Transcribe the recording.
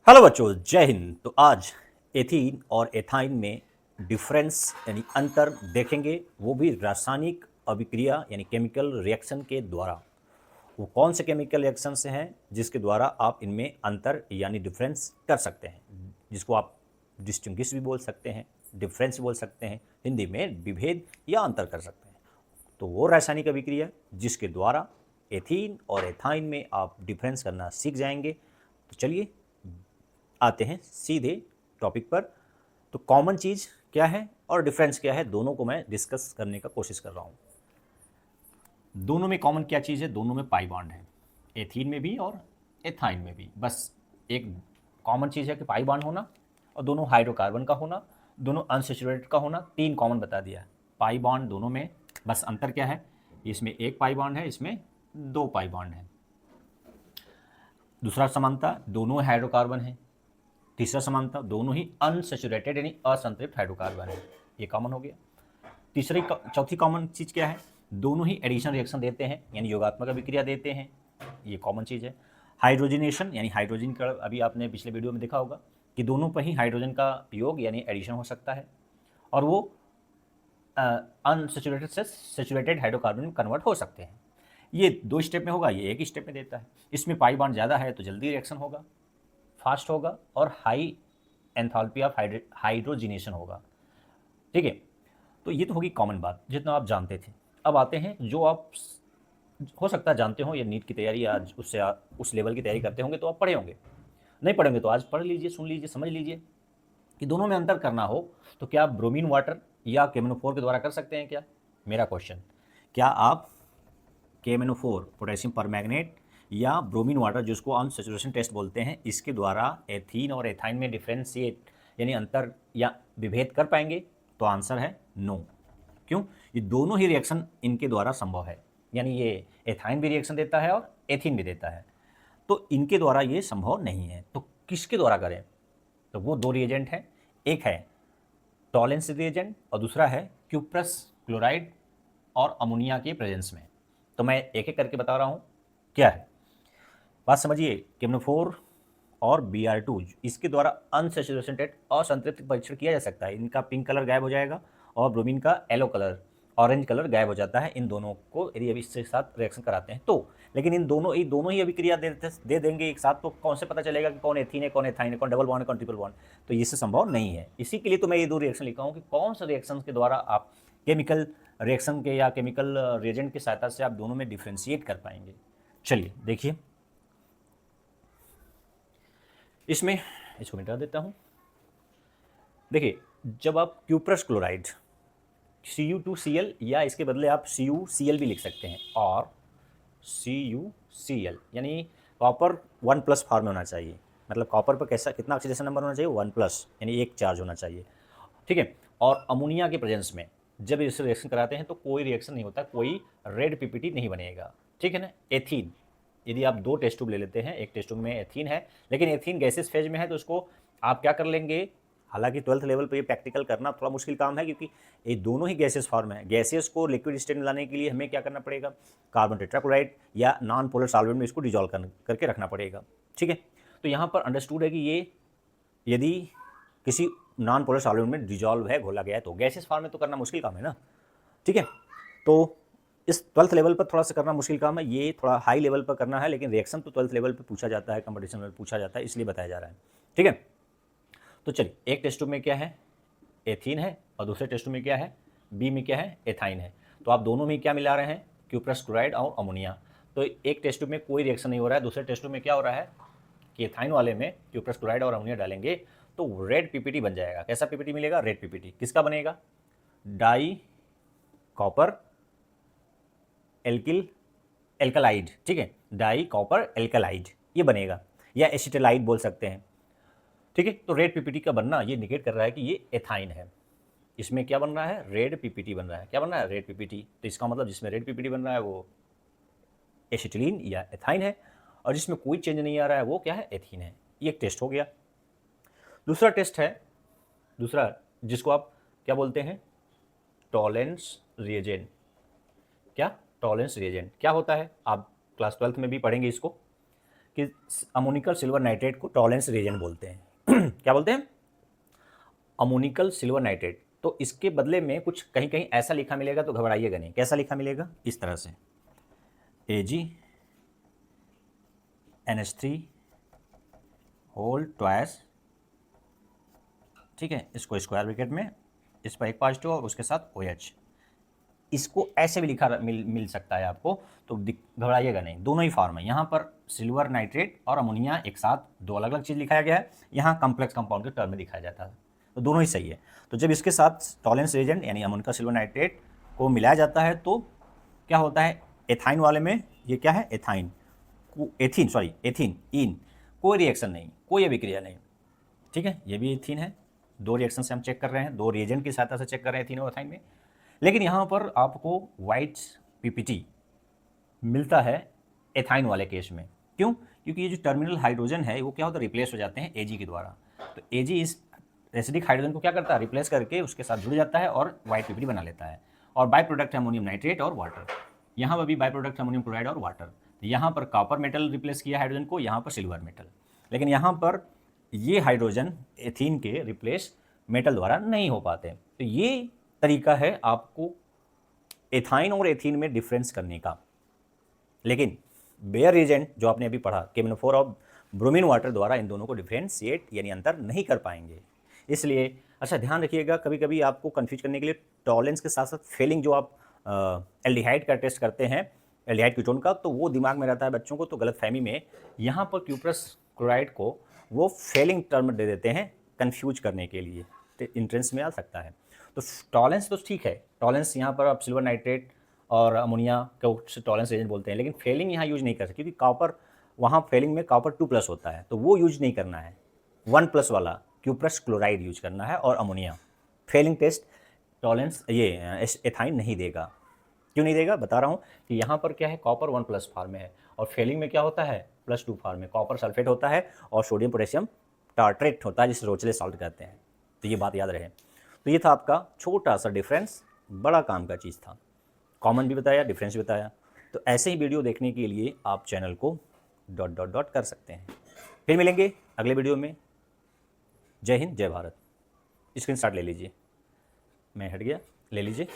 Hello बच्चों, जय हिंद। तो आज एथीन और एथाइन में डिफरेंस यानी अंतर देखेंगे, वो भी रासायनिक अभिक्रिया यानी केमिकल रिएक्शन के द्वारा। वो कौन से केमिकल रिएक्शन से हैं जिसके द्वारा आप इनमें अंतर यानी डिफरेंस कर सकते हैं, जिसको आप डिस्टिंग्विश भी बोल सकते हैं, डिफरेंस भी बोल सकते हैं, हिंदी में विभेद या अंतर कर सकते हैं। तो वो रासायनिक अभिक्रिया जिसके द्वारा एथीन और एथाइन में आप डिफरेंस करना सीख जाएंगे। तो चलिए आते हैं सीधे टॉपिक पर। तो कॉमन चीज़ क्या है और डिफरेंस क्या है, दोनों को मैं डिस्कस करने का कोशिश कर रहा हूँ। दोनों में कॉमन क्या चीज़ है? दोनों में पाई बॉन्ड है, एथीन में भी और एथाइन में भी। बस एक कॉमन चीज़ है कि पाई बॉन्ड होना और दोनों हाइड्रोकार्बन का होना, दोनों अनसैचुरेटेड का होना। तीन कॉमन बता दिया है पाई बॉन्ड दोनों में। बस अंतर क्या है? इसमें एक पाई बॉन्ड है, इसमें दो पाई बॉन्ड है। दूसरा समानता, दोनों हाइड्रोकार्बन है। तीसरा समानता, दोनों ही अनसैचुरेटेड यानी असंतृप्त हाइड्रोकार्बन है। ये कॉमन हो गया। चौथी कॉमन चीज़ क्या है? दोनों ही एडिशन रिएक्शन देते हैं यानी योगात्मक अभिक्रिया देते हैं। ये कॉमन चीज़ है। हाइड्रोजनेशन यानी हाइड्रोजन का अभी आपने पिछले वीडियो में देखा होगा कि दोनों पर ही हाइड्रोजन का योग यानी एडिशन हो सकता है और वो अनसैचुरेटेड से सैचुरेटेड हाइड्रोकार्बन में कन्वर्ट हो सकते हैं। ये दो स्टेप में होगा, ये एक स्टेप में देता है। इसमें पाई बॉन्ड ज़्यादा है तो जल्दी रिएक्शन होगा, फास्ट होगा और हाई एंथैल्पी ऑफ हाइड्रोजिनेशन होगा। ठीक है, तो ये तो होगी कॉमन बात जितना आप जानते थे। अब आते हैं जो आप हो सकता है जानते हो, या नीट की तैयारी या उससे उस लेवल की तैयारी करते होंगे तो आप पढ़े होंगे। नहीं पढ़ेंगे तो आज पढ़ लीजिए, सुन लीजिए, समझ लीजिए कि दोनों में अंतर करना हो तो क्या आप ब्रोमीन वाटर या केमिनोफोर के द्वारा कर सकते हैं क्या? मेरा क्वेश्चन, क्या आप केमिनोफोर पोटेशियम परमैंगनेट या ब्रोमीन वाटर जिसको अनसैचुरेशन टेस्ट बोलते हैं, इसके द्वारा एथीन और एथाइन में डिफ्रेंशिएट यानी अंतर या विभेद कर पाएंगे? तो आंसर है नो। क्यों? ये दोनों ही रिएक्शन इनके द्वारा संभव है, यानी ये एथाइन भी रिएक्शन देता है और एथीन भी देता है, तो इनके द्वारा ये संभव नहीं है। तो किसके द्वारा करें? तो वो दो रिएजेंट हैं, एक है टॉलेंस रिएजेंट और दूसरा है क्यूप्रस क्लोराइड और अमोनिया के प्रेजेंस में। तो मैं एक एक करके बता रहा हूँ क्या है, बात समझिए। केमिनोफोर और Br2 इसके द्वारा अनसैचुरेशन टेस्ट और संतृप्ति परीक्षण किया जा सकता है। इनका पिंक कलर गायब हो जाएगा और ब्रोमीन का येलो कलर, ऑरेंज कलर गायब हो जाता है। इन दोनों को यदि अभी इसके साथ रिएक्शन कराते हैं तो, लेकिन इन दोनों ही अभिक्रिया दे देंगे एक साथ, तो कौन से पता चलेगा कि कौन एथीन है, कौन एथाइन है, कौन डबल बॉन्ड है, कौन ट्रिपल बॉन्ड? तो इससे संभव नहीं है। इसी के लिए तो मैं ये दो रिएक्शन लिखा हूँ कि कौन सा रिएक्शन के द्वारा आप केमिकल रिएक्शन के या केमिकल रिएजेंट की सहायता से आप दोनों में डिफ्रेंशिएट कर पाएंगे। चलिए देखिए, इसमें इसको मिटा देता हूँ। देखिए, जब आप क्यूप्रस क्लोराइड Cu2Cl या इसके बदले आप CuCl भी लिख सकते हैं, और CuCl यानी कॉपर 1+ फॉर्म में होना चाहिए। मतलब कॉपर पर कैसा कितना ऑक्सीडेशन नंबर होना चाहिए? 1+, यानी एक चार्ज होना चाहिए। ठीक है, और अमोनिया के प्रेजेंस में जब इसे रिएक्शन कराते हैं तो कोई रिएक्शन नहीं होता, कोई रेड पीपीटी नहीं बनेगा। ठीक है ना। एथीन, यदि आप दो टेस्ट ट्यूब ले लेते हैं, एक टेस्ट ट्यूब में एथीन है लेकिन एथीन गैसेस फेज में है, तो उसको आप क्या कर लेंगे? हालांकि 12th लेवल पर ये प्रैक्टिकल करना थोड़ा मुश्किल काम है, क्योंकि ये दोनों ही गैसेस फॉर्म है। गैसेस को लिक्विड स्टेट में लाने के लिए हमें क्या करना पड़ेगा? कार्बन टेट्राक्लोराइड या नॉन पोलर सॉल्वेंट में इसको डिजॉल्व करके रखना पड़ेगा। ठीक है, तो यहाँ पर अंडरस्टूड है कि ये यदि किसी नॉन पोलर सॉल्वेंट में डिजॉल्व है, घोला गया है, तो गैसेस फॉर्म में तो करना मुश्किल काम है ना। ठीक है, तो इस 12th लेवल पर थोड़ा सा करना मुश्किल काम है, ये थोड़ा हाई लेवल पर करना है, लेकिन रिएक्शन तो 12th लेवल पर पूछा जाता है, कंपटीशन में पूछा जाता है, इसलिए बताया जा रहा है। ठीक है, तो चलिए, एक टेस्ट ट्यूब में क्या है? एथीन है, और दूसरे टेस्ट ट्यूब में क्या है? बी में क्या है? एथाइन है। तो आप दोनों में क्या मिला रहे हैं? क्यूप्रस क्लोराइड और अमोनिया। तो एक टेस्ट ट्यूब में कोई रिएक्शन नहीं हो रहा है, दूसरे टेस्ट ट्यूब में क्या हो रहा है कि एथाइन वाले में क्यूप्रस क्लोराइड और अमोनिया डालेंगे तो रेड पीपीटी बन जाएगा। कैसा पीपीटी मिलेगा? Red PPT. किसका बनेगा? Di copper alkalide. ठीक है, डाई कॉपर एल्कलाइड ये बनेगा, या एसिटाइलाइड बोल सकते हैं। ठीक है, तो रेड पीपीटी का बनना ये इंडिकेट कर रहा है कि ये एथाइन है। इसमें क्या बन रहा है? रेड पीपीटी बन रहा है। क्या बन रहा है? Red PPT. तो इसका मतलब जिसमें रेड पीपीटी बन रहा है वो एसिटिलीन या एथाइन है, और जिसमें कोई चेंज नहीं आ रहा है वो क्या है? एथीन है। ये एक टेस्ट हो गया। दूसरा टेस्ट है, दूसरा जिसको आप क्या बोलते हैं? Tollens reagent. क्या? टॉलेंस रिएजेंट क्या होता है? आप क्लास 12th में भी पढ़ेंगे इसको, कि अमोनिकल सिल्वर नाइट्रेट को टॉलरेंस रिएजेंट बोलते हैं। क्या बोलते हैं? Ammoniacal silver nitrate. तो इसके बदले में कुछ कहीं कहीं ऐसा लिखा मिलेगा, तो घबराइएगा नहीं। कैसा लिखा मिलेगा? इस तरह से AgNH3 होल ट्वाइस, ठीक है, इसको स्क्वायर ब्रैकेट में, इस पर एक पॉजिटिव और उसके साथ OH। इसको ऐसे भी लिखा मिल सकता है आपको, तो घबराइएगा नहीं, दोनों ही फॉर्म है। यहाँ पर सिल्वर नाइट्रेट और अमोनिया एक साथ दो अलग अलग चीज़ लिखाया गया है, यहाँ कॉम्प्लेक्स कंपाउंड के टर्म में दिखाया जाता है, तो दोनों ही सही है। तो जब इसके साथ टॉलरेंस रिएजेंट यानी अमोनिया सिल्वर नाइट्रेट को मिलाया जाता है तो क्या होता है? एथाइन वाले में ये क्या है? एथीन, इन, कोई रिएक्शन नहीं, कोई अभिक्रिया नहीं, ठीक है। ये भी एथीन है, दो रिएक्शन से हम चेक कर रहे हैं, दो रिएजेंट की सहायता से चेक कर रहे हैं एथीन और एथाइन में। लेकिन यहाँ पर आपको वाइट पीपीटी मिलता है एथाइन वाले केस में। क्यों? क्योंकि ये जो टर्मिनल हाइड्रोजन है वो क्या होता है? रिप्लेस हो जाते हैं Ag के द्वारा। तो Ag इस एसिडिक हाइड्रोजन को क्या करता है? रिप्लेस करके उसके साथ जुड़ जाता है और वाइट पीपीटी बना लेता है, और बाई प्रोडक्ट है अमोनियम नाइट्रेट और वाटर। यहाँ पर भी बाई प्रोडक्ट अमोनियम क्लोराइड और वाटर। यहाँ पर कॉपर मेटल रिप्लेस किया हाइड्रोजन को, यहाँ पर सिल्वर मेटल। लेकिन यहाँ पर ये हाइड्रोजन एथीन के रिप्लेस मेटल द्वारा नहीं हो पाते। तो ये तरीका है आपको एथाइन और एथीन में डिफरेंस करने का। लेकिन बेयर रिएजेंट जो आपने अभी पढ़ा, KMnO4 और ब्रोमीन वाटर द्वारा इन दोनों को डिफरेंशिएट यानी अंतर नहीं कर पाएंगे। इसलिए अच्छा ध्यान रखिएगा, कभी कभी आपको कंफ्यूज करने के लिए टॉलरेंस के साथ साथ फेलिंग, जो आप एल्डिहाइड का टेस्ट करते हैं, एल्डिहाइड कीटोन का, तो वो दिमाग में रहता है बच्चों को, तो गलतफहमी में यहाँ पर क्यूप्रस क्लोराइड को वो फेलिंग टर्म दे देते हैं कन्फ्यूज करने के लिए, तो इंट्रेंस में आ सकता है। तो टॉलरेंस तो ठीक है, टॉलरेंस यहाँ पर आप सिल्वर नाइट्रेट और अमोनिया को टॉलरेंस एजेंट बोलते हैं, लेकिन फेलिंग यहाँ यूज नहीं कर सकते, क्योंकि कॉपर वहाँ फेलिंग में कॉपर 2+ होता है, तो वो यूज नहीं करना है। 1+ वाला क्यूप्रस क्लोराइड यूज करना है। और अमोनिया फेलिंग टेस्ट टॉलरेंस ये एथाइन नहीं देगा। क्यों नहीं देगा? बता रहा हूँ कि यहाँ पर क्या है, कॉपर 1+ फॉर्म में है, और फेलिंग में क्या होता है? +2 फॉर्म में कॉपर सल्फेट होता है और सोडियम पोटेशियम टार्ट्रेट होता है, जिसे रोचले साल्ट कहते हैं। तो ये बात याद रहे। तो ये था आपका छोटा सा डिफरेंस, बड़ा काम का चीज़ था, कॉमन भी बताया, डिफरेंस भी बताया। तो ऐसे ही वीडियो देखने के लिए आप चैनल को ... कर सकते हैं। फिर मिलेंगे अगले वीडियो में। जय हिंद, जय भारत। स्क्रीनशॉट ले लीजिए, मैं हट गया, ले लीजिए।